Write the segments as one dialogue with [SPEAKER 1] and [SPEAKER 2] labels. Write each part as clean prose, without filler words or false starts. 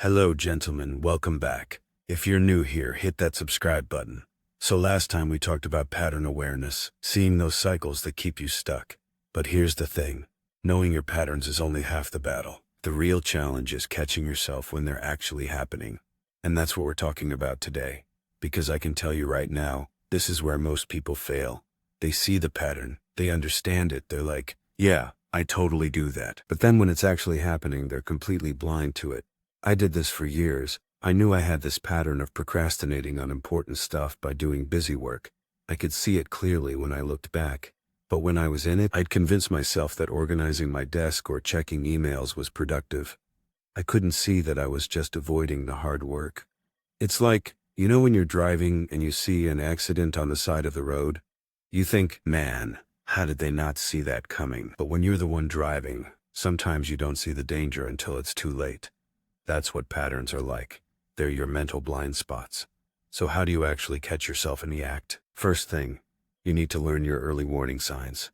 [SPEAKER 1] Hello, gentlemen. Welcome back. If you're new here, hit that subscribe button. So last time we talked about pattern awareness, seeing those cycles that keep you stuck. But here's the thing. Knowing your patterns is only half the battle. The real challenge is catching yourself when they're actually happening. And that's what we're talking about today. Because I can tell you right now, this is where most people fail. They see the pattern, they understand it, they're like, yeah, I totally do that. But then when it's actually happening, they're completely blind to it. I did this for years. I knew I had this pattern of procrastinating on important stuff by doing busy work. I could see it clearly when I looked back. But when I was in it, I'd convince myself that organizing my desk or checking emails was productive. I couldn't see that I was just avoiding the hard work. It's like, when you're driving and you see an accident on the side of the road, you think, man, how did they not see that coming? But when you're the one driving, sometimes you don't see the danger until it's too late. That's what patterns are like. They're your mental blind spots. So how do you actually catch yourself in the act? First thing, you need to learn your early warning signs.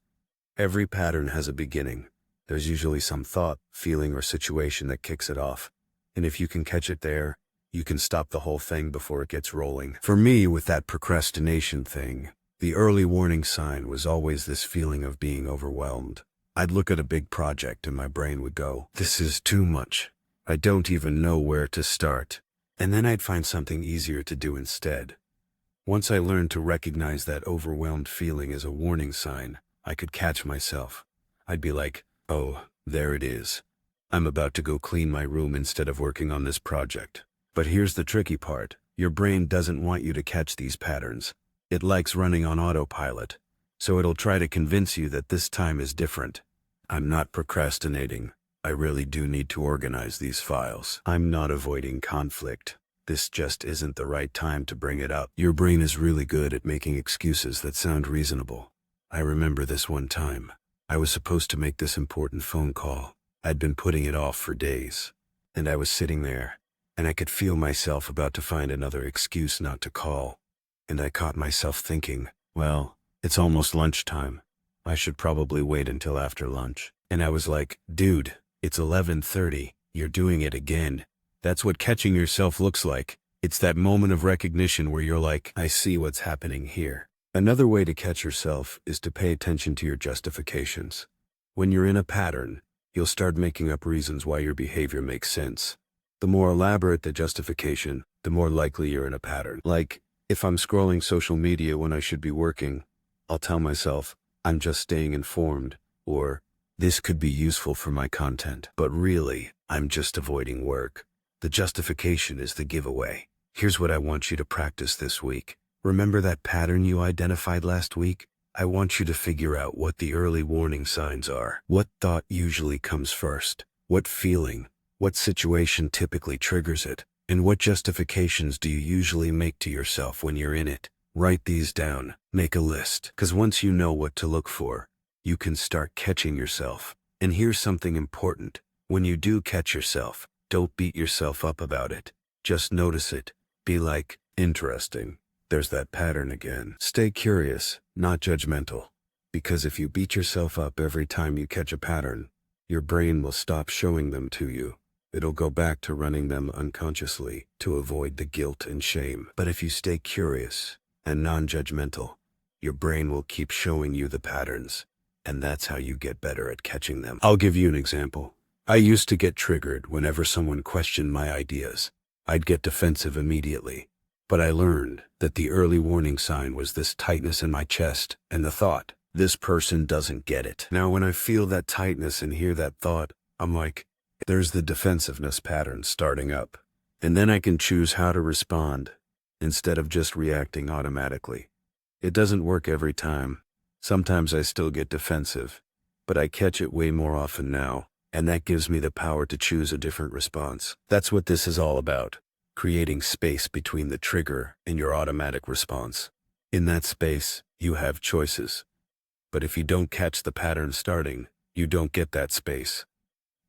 [SPEAKER 1] Every pattern has a beginning. There's usually some thought, feeling, or situation that kicks it off. And if you can catch it there, you can stop the whole thing before it gets rolling. For me, with that procrastination thing, the early warning sign was always this feeling of being overwhelmed. I'd look at a big project and my brain would go, this is too much. I don't even know where to start. And then I'd find something easier to do instead. Once I learned to recognize that overwhelmed feeling as a warning sign, I could catch myself. I'd be like, oh, there it is. I'm about to go clean my room instead of working on this project. But here's the tricky part. Your brain doesn't want you to catch these patterns. It likes running on autopilot. So it'll try to convince you that this time is different. I'm not procrastinating. I really do need to organize these files. I'm not avoiding conflict. This just isn't the right time to bring it up. Your brain is really good at making excuses that sound reasonable. I remember this one time. I was supposed to make this important phone call. I'd been putting it off for days. And I was sitting there, and I could feel myself about to find another excuse not to call. And I caught myself thinking, well, it's almost lunchtime. I should probably wait until after lunch. And I was like, dude, it's 11:30. You're doing it again. That's what catching yourself looks like. It's that moment of recognition where you're like, I see what's happening here. Another way to catch yourself is to pay attention to your justifications. When you're in a pattern, you'll start making up reasons why your behavior makes sense. The more elaborate the justification, the more likely you're in a pattern. Like, if I'm scrolling social media when I should be working, I'll tell myself, I'm just staying informed, or this could be useful for my content. But really, I'm just avoiding work. The justification is the giveaway. Here's what I want you to practice this week. Remember that pattern you identified last week? I want you to figure out what the early warning signs are. What thought usually comes first? What feeling? What situation typically triggers it? And what justifications do you usually make to yourself when you're in it? Write these down. Make a list. Because once you know what to look for, you can start catching yourself. And here's something important. When you do catch yourself, don't beat yourself up about it. Just notice it. Be like, interesting. There's that pattern again. Stay curious, not judgmental. Because if you beat yourself up every time you catch a pattern, your brain will stop showing them to you. It'll go back to running them unconsciously to avoid the guilt and shame. But if you stay curious and non-judgmental, your brain will keep showing you the patterns. And that's how you get better at catching them. I'll give you an example. I used to get triggered whenever someone questioned my ideas. I'd get defensive immediately. But I learned that the early warning sign was this tightness in my chest and the thought, this person doesn't get it. Now when I feel that tightness and hear that thought, I'm like, there's the defensiveness pattern starting up. And then I can choose how to respond instead of just reacting automatically. It doesn't work every time. Sometimes I still get defensive, but I catch it way more often now, and that gives me the power to choose a different response. That's what this is all about, creating space between the trigger and your automatic response. In that space, you have choices. But if you don't catch the pattern starting, you don't get that space.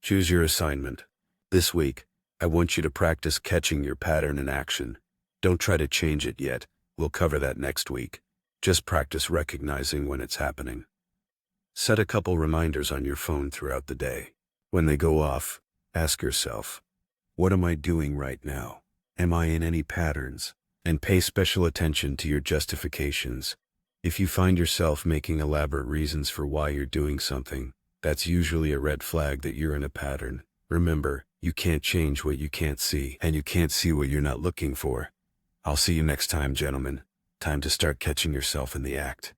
[SPEAKER 1] Choose your assignment. This week, I want you to practice catching your pattern in action. Don't try to change it yet. We'll cover that next week. Just practice recognizing when it's happening. Set a couple reminders on your phone throughout the day. When they go off, ask yourself, What am I doing right now? Am I in any patterns? And pay special attention to your justifications. If you find yourself making elaborate reasons for why you're doing something, that's usually a red flag that you're in a pattern. Remember, you can't change what you can't see, and you can't see what you're not looking for. I'll see you next time, gentlemen. Time to start catching yourself in the act.